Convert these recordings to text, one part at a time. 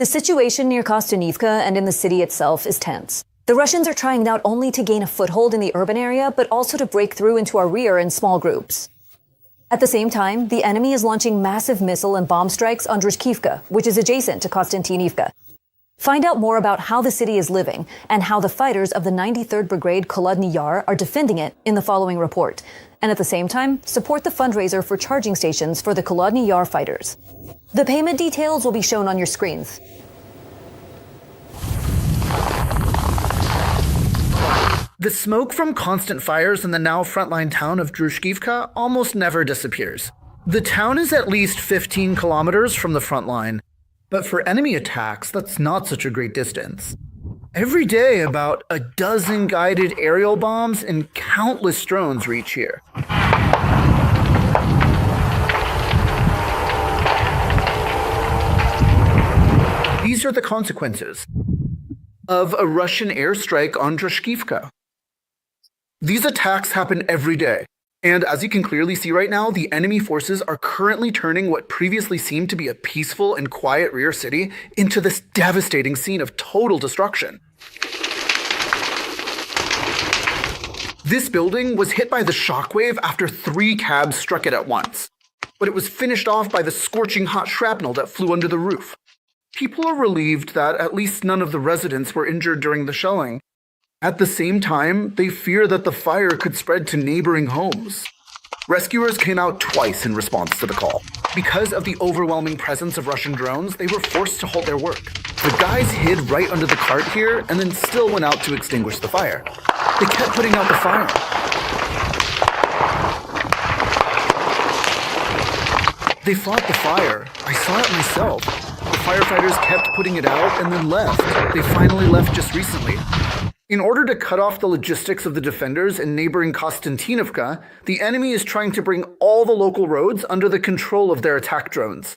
The situation near Kostanivka and in the city itself is tense. The Russians are trying not only to gain a foothold in the urban area, but also to break through into our rear in small groups. At the same time, the enemy is launching massive missile and bomb strikes on Druzhkivka, which is adjacent to Kostantinivka. Find out more about how the city is living and how the fighters of the 93rd Brigade Kholodny Yar are defending it in the following report. And at the same time, support the fundraiser for charging stations for the Kholodny Yar fighters. The payment details will be shown on your screens. The smoke from constant fires in the now frontline town of Druzhkivka almost never disappears. The town is at least 15 kilometers from the front line, but for enemy attacks, that's not such a great distance. Every day, about a dozen guided aerial bombs and countless drones reach here. These are the consequences of a Russian airstrike on Druzhkivka. These attacks happen every day, and as you can clearly see right now, the enemy forces are currently turning what previously seemed to be a peaceful and quiet rear city into this devastating scene of total destruction. This building was hit by the shockwave after 3 cabs struck it at once, but it was finished off by the scorching hot shrapnel that flew under the roof. People are relieved that at least none of the residents were injured during the shelling. At the same time, they fear that the fire could spread to neighboring homes. Rescuers came out twice in response to the call. Because of the overwhelming presence of Russian drones, they were forced to halt their work. The guys hid right under the cart here and then still went out to extinguish the fire. They kept putting out the fire. They fought the fire. I saw it myself. The firefighters kept putting it out and then left. They finally left just recently. In order to cut off the logistics of the defenders in neighboring Kostantinivka, the enemy is trying to bring all the local roads under the control of their attack drones.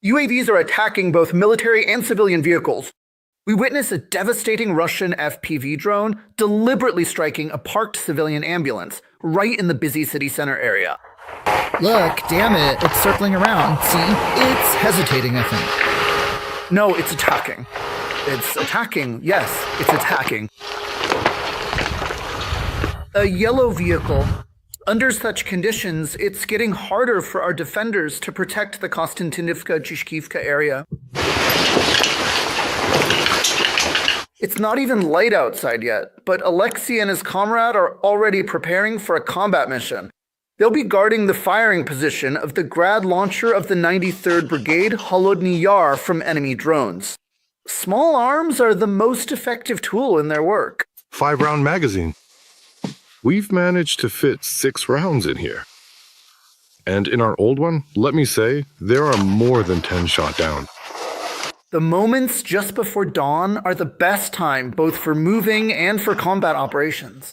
UAVs are attacking both military and civilian vehicles. We witness a devastating Russian FPV drone deliberately striking a parked civilian ambulance right in the busy city center area. Look, damn it, it's circling around. See? It's hesitating, I think. No, it's attacking. It's attacking. Yes, it's attacking. A yellow vehicle. Under such conditions, it's getting harder for our defenders to protect the Kostantinivka-Druzhkivka area. It's not even light outside yet, but Alexei and his comrade are already preparing for a combat mission. They'll be guarding the firing position of the Grad launcher of the 93rd Brigade Kholodny Yar from enemy drones. Small arms are the most effective tool in their work. 5-round magazine. We've managed to fit 6 rounds in here. And in our old one, let me say, there are more than 10 shot down. The moments just before dawn are the best time both for moving and for combat operations.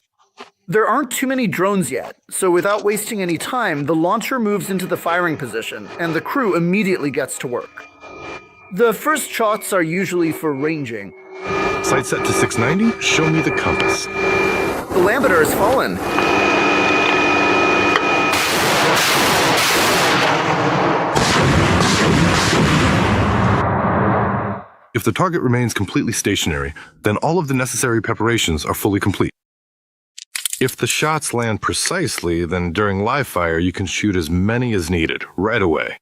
There aren't too many drones yet, so without wasting any time, the launcher moves into the firing position, and the crew immediately gets to work. The first shots are usually for ranging. Sight set to 690, show me the compass. The Lampeter has fallen. If the target remains completely stationary, then all of the necessary preparations are fully complete. If the shots land precisely, then during live fire you can shoot as many as needed, right away.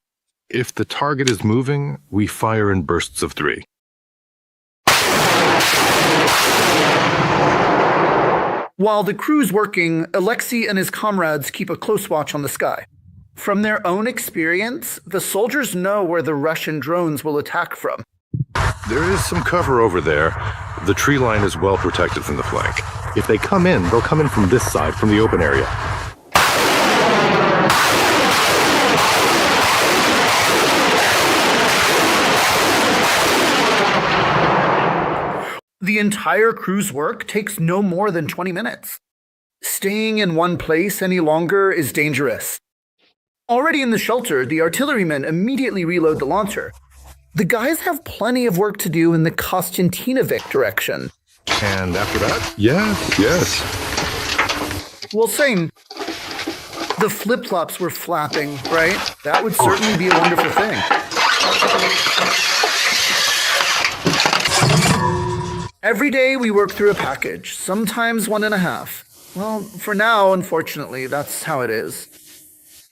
If the target is moving, we fire in bursts of 3. While the crew's working, Alexei and his comrades keep a close watch on the sky. From their own experience, the soldiers know where the Russian drones will attack from. There is some cover over there. The tree line is well protected from the flank. If they come in, they'll come in from this side, from the open area. The entire crew's work takes no more than 20 minutes. Staying in one place any longer is dangerous. Already in the shelter, the artillerymen immediately reload the launcher. The guys have plenty of work to do in the Kostantinivka direction. And after that? Yes. Well, same. The flip-flops were flapping, right? That would certainly be a wonderful thing. Every day we work through a package, sometimes 1.5. Well, for now, unfortunately, that's how it is.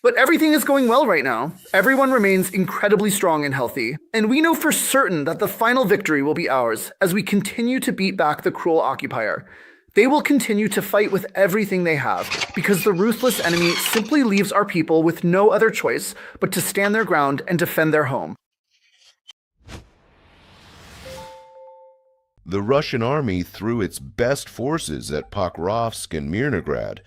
But everything is going well right now. Everyone remains incredibly strong and healthy, and we know for certain that the final victory will be ours as we continue to beat back the cruel occupier. They will continue to fight with everything they have, because the ruthless enemy simply leaves our people with no other choice but to stand their ground and defend their home. The Russian army threw its best forces at Pokrovsk and Mirnograd,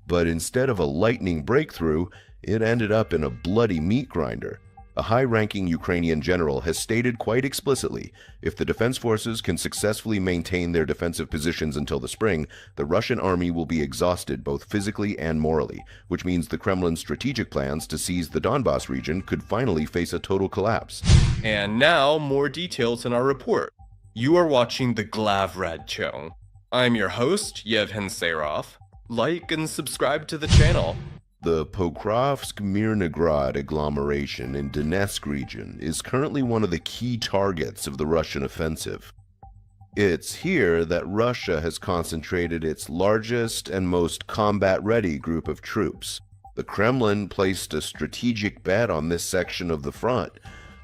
but instead of a lightning breakthrough, it ended up in a bloody meat grinder. A high-ranking Ukrainian general has stated quite explicitly, if the defense forces can successfully maintain their defensive positions until the spring, the Russian army will be exhausted both physically and morally, which means the Kremlin's strategic plans to seize the Donbas region could finally face a total collapse. And now, more details in our report. You are watching the Glavrad Show. I'm your host, Yevhen Serov. Like and subscribe to the channel. The Pokrovsk-Mirnograd agglomeration in Donetsk region is currently one of the key targets of the Russian offensive. It's here that Russia has concentrated its largest and most combat-ready group of troops. The Kremlin placed a strategic bet on this section of the front,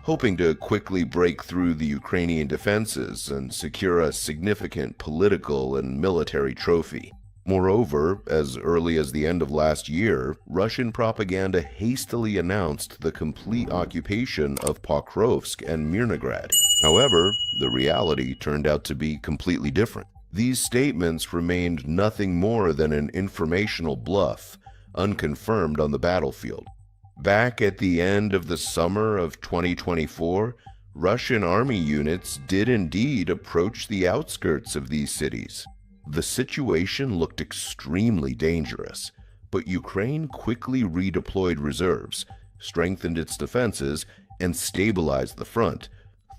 hoping to quickly break through the Ukrainian defenses and secure a significant political and military trophy. Moreover, as early as the end of last year, Russian propaganda hastily announced the complete occupation of Pokrovsk and Mirnograd. However, the reality turned out to be completely different. These statements remained nothing more than an informational bluff, unconfirmed on the battlefield. Back at the end of the summer of 2024, Russian army units did indeed approach the outskirts of these cities. The situation looked extremely dangerous, but Ukraine quickly redeployed reserves, strengthened its defenses, and stabilized the front,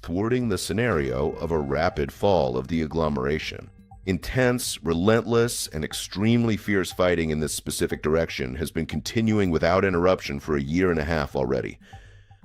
thwarting the scenario of a rapid fall of the agglomeration. Intense, relentless, and extremely fierce fighting in this specific direction has been continuing without interruption for 1.5 years already.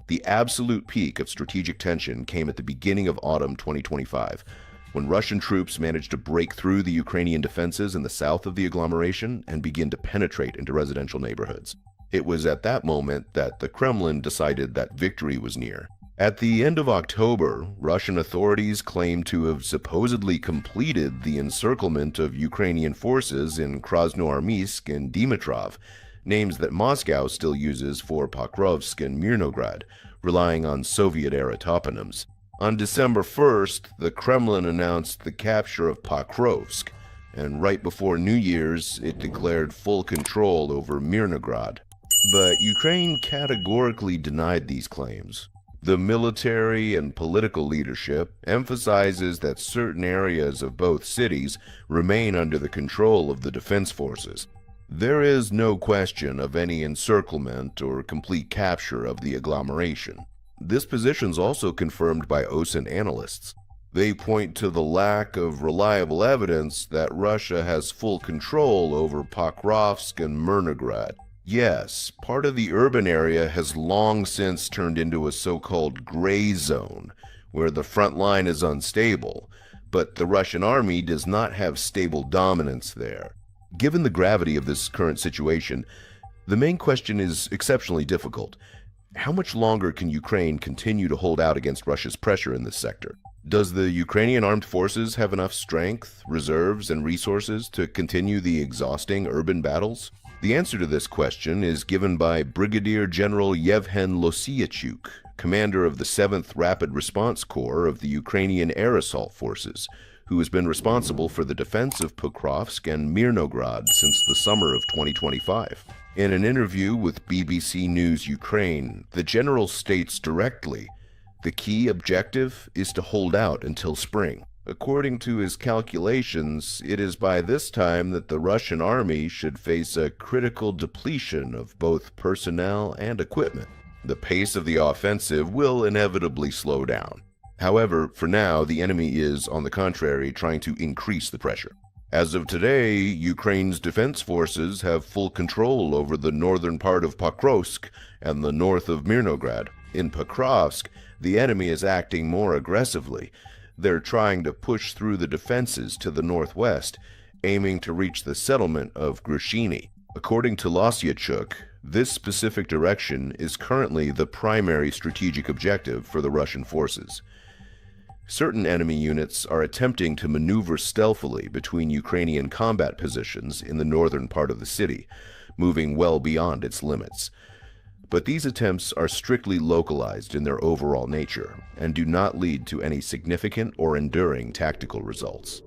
The absolute peak of strategic tension came at the beginning of autumn 2025, when Russian troops managed to break through the Ukrainian defenses in the south of the agglomeration and begin to penetrate into residential neighborhoods. It was at that moment that the Kremlin decided that victory was near. At the end of October, Russian authorities claimed to have supposedly completed the encirclement of Ukrainian forces in Krasnoarmysk and Dimitrov, names that Moscow still uses for Pokrovsk and Mirnograd, relying on Soviet-era toponyms. On December 1st, the Kremlin announced the capture of Pokrovsk, and right before New Year's, it declared full control over Mirnograd. But Ukraine categorically denied these claims. The military and political leadership emphasizes that certain areas of both cities remain under the control of the defense forces. There is no question of any encirclement or complete capture of the agglomeration. This position is also confirmed by OSINT analysts. They point to the lack of reliable evidence that Russia has full control over Pokrovsk and Mirnograd. Yes, part of the urban area has long since turned into a so-called gray zone, where the front line is unstable, but the Russian army does not have stable dominance there. Given the gravity of this current situation, the main question is exceptionally difficult. How much longer can Ukraine continue to hold out against Russia's pressure in this sector? Does the Ukrainian armed forces have enough strength, reserves, and resources to continue the exhausting urban battles? The answer to this question is given by Brigadier General Yevhen Losiachuk, commander of the 7th Rapid Response Corps of the Ukrainian Air Assault Forces, who has been responsible for the defense of Pokrovsk and Mirnograd since the summer of 2025. In an interview with BBC News Ukraine, the general states directly, the key objective is to hold out until spring. According to his calculations, it is by this time that the Russian army should face a critical depletion of both personnel and equipment. The pace of the offensive will inevitably slow down. However, for now, the enemy is, on the contrary, trying to increase the pressure. As of today, Ukraine's defense forces have full control over the northern part of Pokrovsk and the north of Mirnograd. In Pokrovsk, the enemy is acting more aggressively. They're trying to push through the defenses to the northwest, aiming to reach the settlement of Grushini. According to Losyachuk, this specific direction is currently the primary strategic objective for the Russian forces. Certain enemy units are attempting to maneuver stealthily between Ukrainian combat positions in the northern part of the city, moving well beyond its limits. But these attempts are strictly localized in their overall nature and do not lead to any significant or enduring tactical results.